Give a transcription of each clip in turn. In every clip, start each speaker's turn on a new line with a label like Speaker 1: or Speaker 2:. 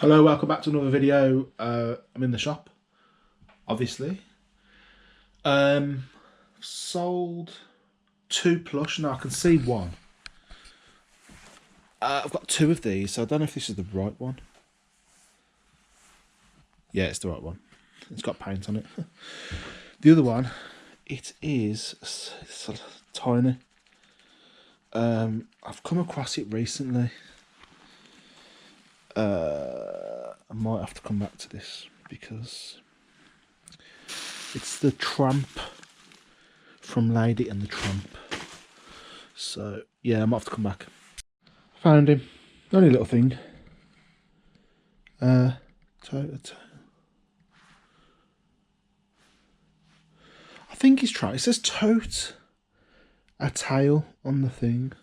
Speaker 1: Hello, welcome back to another video. I'm in the shop, obviously. Sold 2 plush. Now I can see one. I've got 2 of these, so I don't know if this is the right one. Yeah, it's the right one. It's got paint on it. The other one, it's tiny. I've come across it recently. I might have to come back to this because it's the Tramp from Lady and the Tramp. So yeah, I might have to come back. Found him. Only a little thing. I think he's trying. It says tote a tail on the thing,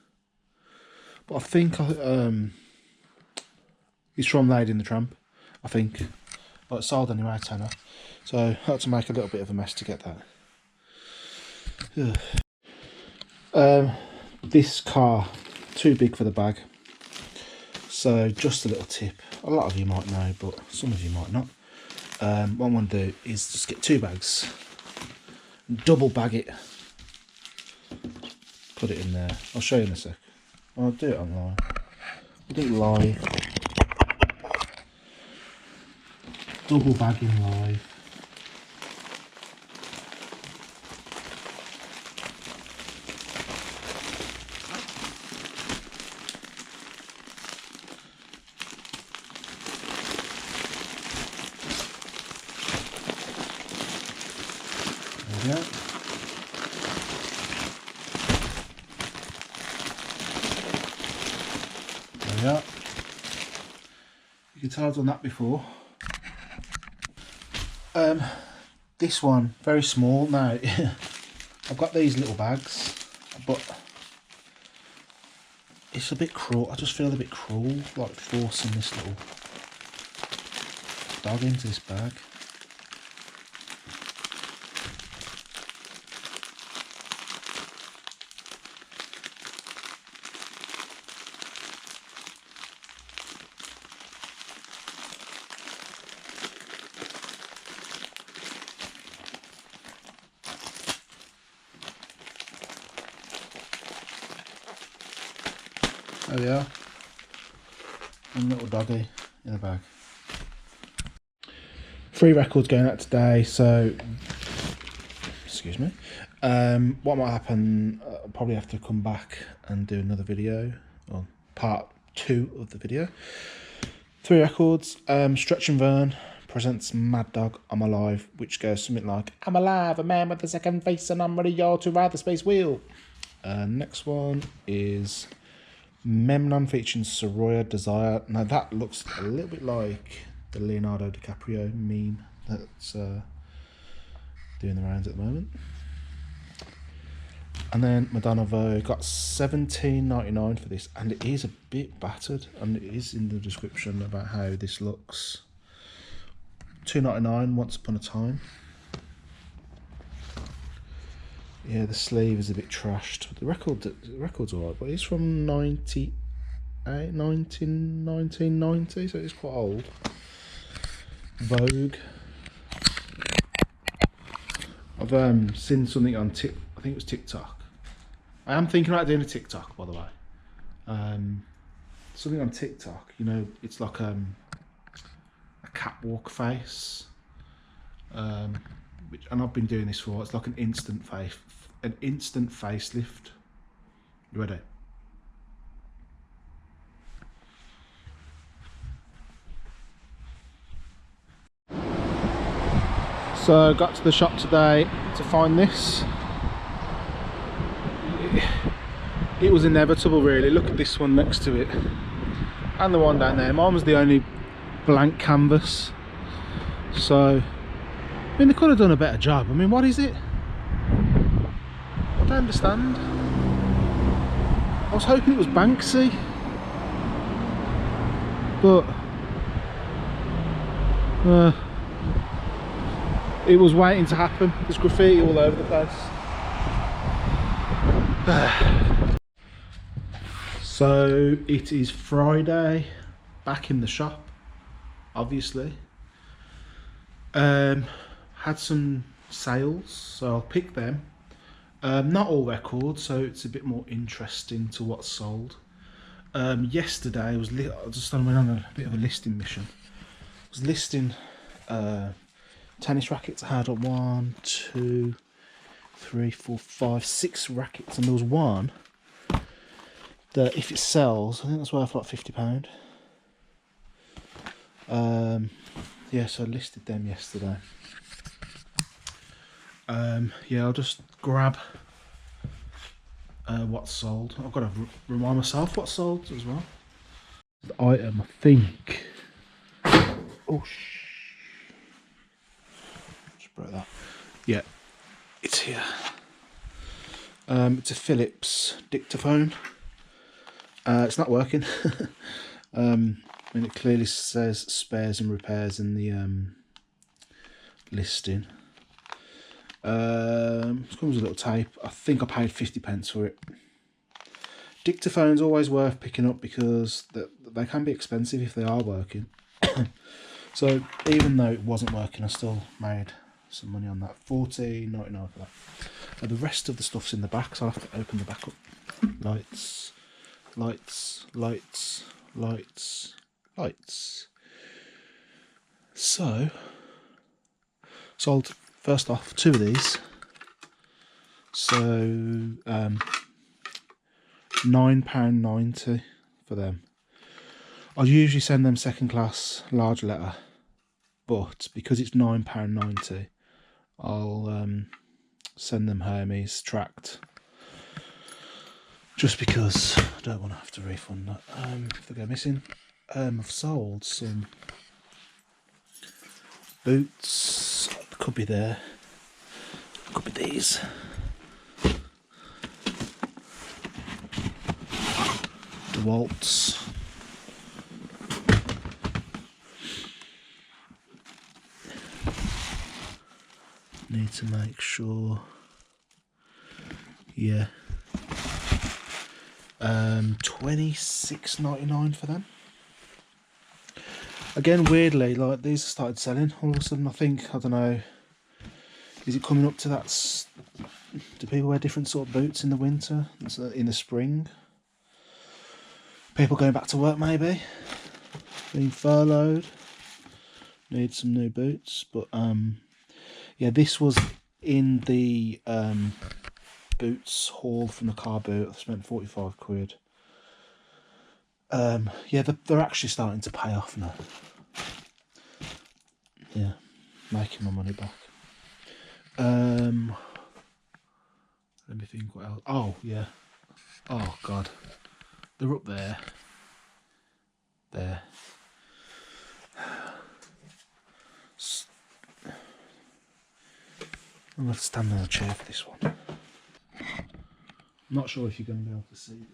Speaker 1: but I think he's from Lady and the Tramp, I think. But it's sold anyway, tenner. So I had to make a little bit of a mess to get that. This car, too big for the bag. So just a little tip. A lot of you might know, but some of you might not. What I'm going to do is just get 2 bags. Double bag it. Put it in there. I'll show you in a sec. I'll do it online. I'll do it live. Double bagging live. There we go. There we are. You can tell I've done that before. This one, very small. Now, I've got these little bags, but it's a bit cruel. I just feel a bit cruel, like forcing this little dog into this bag. There we are. One little doggy in the bag. 3 records going out today, so excuse me. What might happen, I'll probably have to come back and do another video, or part 2 of the video. 3 records. Stretch and Vern presents Mad Dog, I'm Alive, which goes something like, I'm alive, a man with a second face, and I'm ready y'all to ride the space wheel. Next one is Memnon featuring Soroya Desire. Now that looks a little bit like the Leonardo DiCaprio meme that's doing the rounds at the moment. And then Madonna Vogue got $17.99 for this, and it is a bit battered, and it is in the description about how this looks. $2.99 Once Upon a Time. Yeah, the sleeve is a bit trashed. The record's alright, but it's from 1990, so it's quite old. Vogue. I've seen something on I think it was TikTok. I am thinking about doing a TikTok, by the way. Something on TikTok, you know, it's like a catwalk face. And I've been doing this for, it's like an instant facelift. You ready? So I got to the shop today to find this. It was inevitable, really. Look at this one next to it, and the one down there. Mine was the only blank canvas, so I mean, they could have done a better job. I mean, what is it? I don't understand. I was hoping it was Banksy, but it was waiting to happen. There's graffiti all over the place. So it is Friday, back in the shop. obviously. Had some sales, so I'll pick them. Not all records, so it's a bit more interesting to what's sold. Yesterday I went on a bit of a listing mission. I was listing tennis rackets. I had 1, 2, 3, 4, 5, 6 rackets, and there was one that if it sells, I think that's worth like £50. Yeah, so I listed them yesterday. Yeah, I'll just grab what's sold. I've got to remind myself what's sold as well. The item, I think. Oh, just broke that. Yeah, it's here. It's a Philips dictaphone. It's not working. And it clearly says spares and repairs in the listing. It comes with a little tape. I think I paid 50p for it. Dictaphones always worth picking up because they can be expensive if they are working. So even though it wasn't working, I still made some money on that. £14.99 for that. The rest of the stuff's in the back, so I'll have to open the back up. Lights, lights, lights, lights, lights. So, sold first off 2 of these. So, £9.90 for them. I'd usually send them second class, large letter, but because it's £9.90, I'll send them Hermes tracked. Just because I don't want to have to refund that if they go missing. I've sold some boots. Could be there. Could be these. DeWalt's. Need to make sure. Yeah. £26.99 for them. Again, weirdly, like these started selling all of a sudden. I think, I don't know, is it coming up to that? Do people wear different sort of boots in the winter, in the spring? People going back to work, maybe being furloughed, need some new boots. But yeah, this was in the boots haul from the car boot. I spent 45 quid. Yeah, they're actually starting to pay off now. Yeah, making my money back. Let me think what else. Oh yeah. Oh god, they're up there. There. I'm going to stand on a chair for this one. I'm not sure if you're going to be able to see this.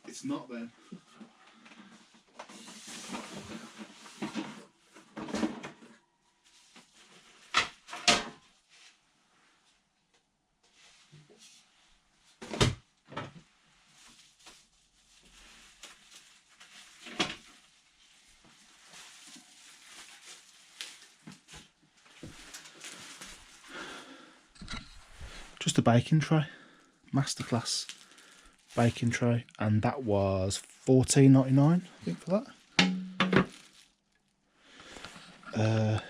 Speaker 1: It's not then. Just a baking tray, masterclass baking tray, and that was £14.99 I think for that.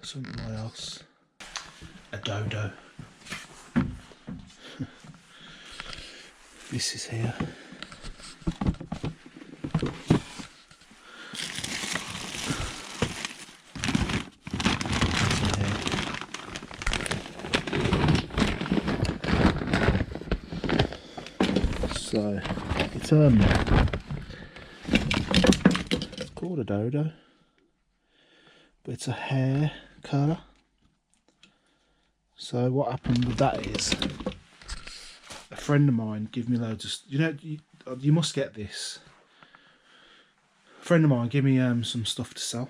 Speaker 1: Something else, a dodo. This is here. So it's called a dodo, but it's a hair curler. So what happened with that is, a friend of mine gave me loads of, you must get this. A friend of mine gave me some stuff to sell.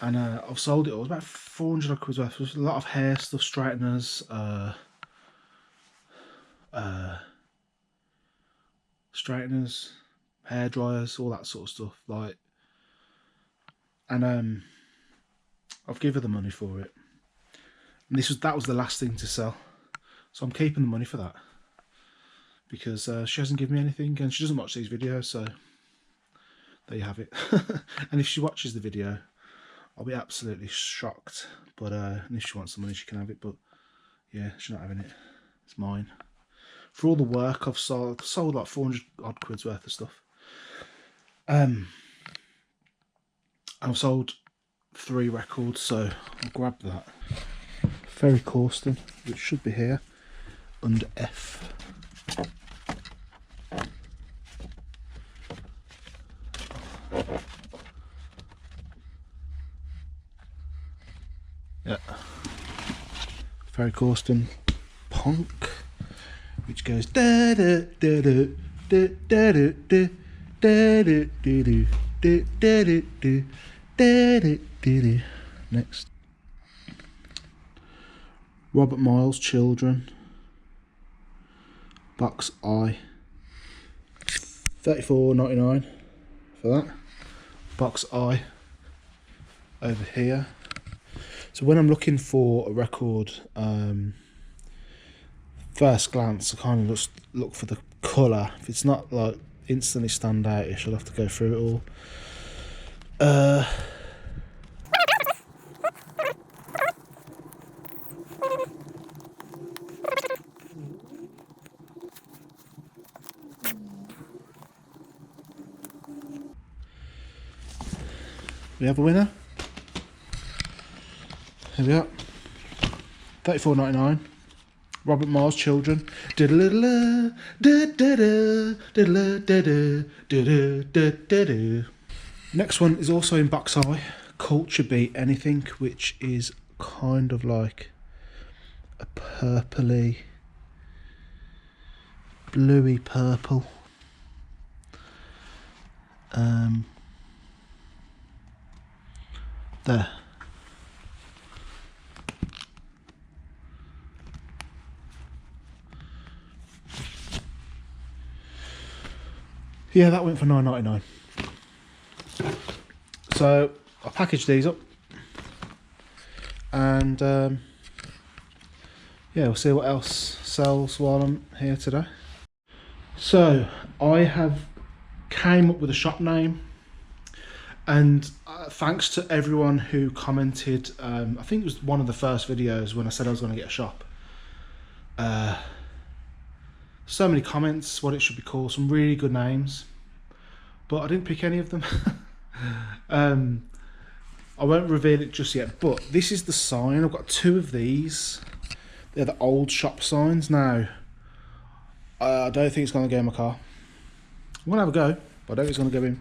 Speaker 1: And I've sold it all. It was about 400 quid worth. It was a lot of hair stuff, straighteners, hair dryers, all that sort of stuff. Like, and I've given her the money for it. And that was the last thing to sell. So I'm keeping the money for that. Because she hasn't given me anything, and she doesn't watch these videos, so there you have it. And if she watches the video, I'll be absolutely shocked. But and if she wants the money, she can have it. But yeah, she's not having it. It's mine. For all the work I've sold like 400 odd quid's worth of stuff. I've sold 3 records, so I'll grab that. Ferry Corsten, which should be here under F. Yeah, Ferry Corsten Punk, which goes da da da da da da da da da da da da da da da. Next, Robert Miles Children, box I, $34.99 for that. Box I over here. So when I'm looking for a record, first glance, I kind of just look for the colour. If it's not like instantly stand out-ish, I'll have to go through it all. We have a winner. Here we are. $34.99. Robert Miles Children. Next one is also in box I. Culture Beat Anything, which is kind of like a purpley, bluey purple. There. Yeah, that went for $9.99. So I packaged these up, and yeah, we'll see what else sells while I'm here today. So I have came up with a shop name, and thanks to everyone who commented. I think it was one of the first videos when I said I was going to get a shop. So many comments what it should be called, some really good names, but I didn't pick any of them. I won't reveal it just yet, but this is the sign. I've got 2 of these. They're the old shop signs. Now I don't think it's going to go in my car. I'm going to have a go, but I don't think it's going to go in.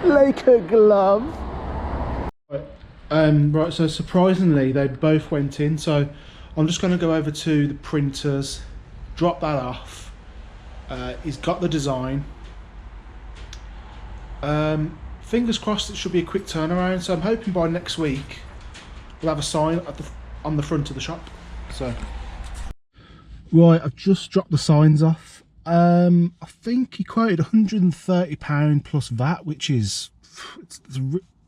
Speaker 1: Like a glove. Right. Right, so surprisingly they both went in, so I'm just going to go over to the printers, drop that off. He's got the design. Fingers crossed it should be a quick turnaround, so I'm hoping by next week we'll have a sign at on the front of the shop. So right, I've just dropped the signs off. I think he quoted £130 plus VAT, which is,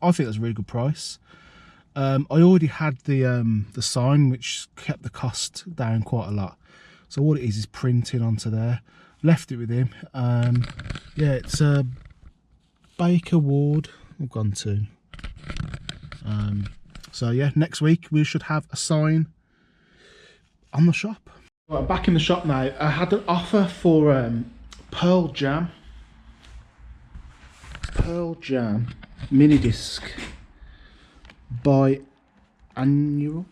Speaker 1: I think that's a really good price. I already had the sign, which kept the cost down quite a lot. So all it is printing onto there. Left it with him. Yeah, it's a Baker Ward I've gone to. So yeah, next week we should have a sign on the shop. Right, I'm back in the shop now. I had an offer for Pearl Jam mini disc by annual.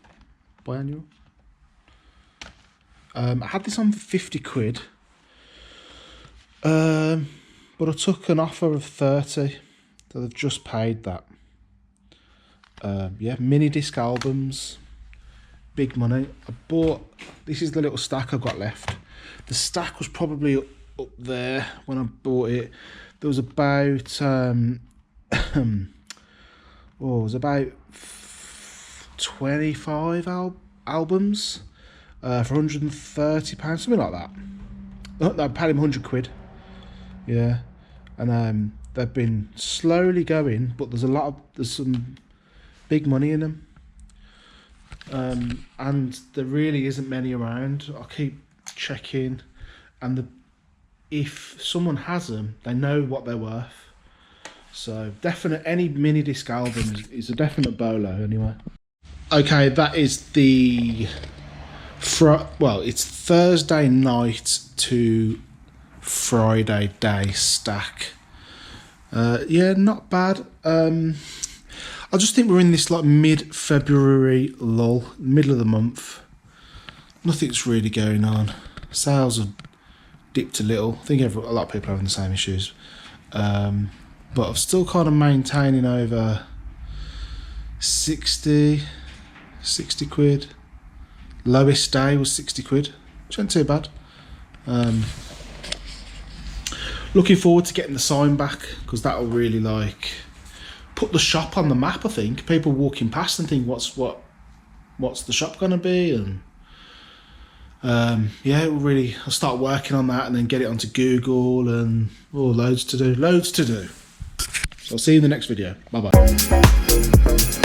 Speaker 1: I had this on for 50 quid, but I took an offer of 30, so they've just paid that. Yeah, mini disc albums, big money. I bought, this is the little stack I've got left. The stack was probably up there when I bought it. There was about it was about 25 albums for £130, something like that. I paid him 100 quid. Yeah, and they've been slowly going, but there's some big money in them. And there really isn't many around. I keep checking, and if someone has them, they know what they're worth. So definite, any mini disc album is a definite bolo anyway. Okay, that is the well, it's Thursday night to Friday day stack. Yeah, not bad. I just think we're in this like mid-February lull, middle of the month. Nothing's really going on. Sales have dipped a little. I think a lot of people are having the same issues. But I'm still kind of maintaining over 60 quid. Lowest day was 60 quid, which ain't too bad. Looking forward to getting the sign back, because that'll really like put the shop on the map. I think people walking past and think, what's the shop gonna be? And yeah, it will really, I'll start working on that and then get it onto Google, and loads to do. So I'll see you in the next video. Bye bye.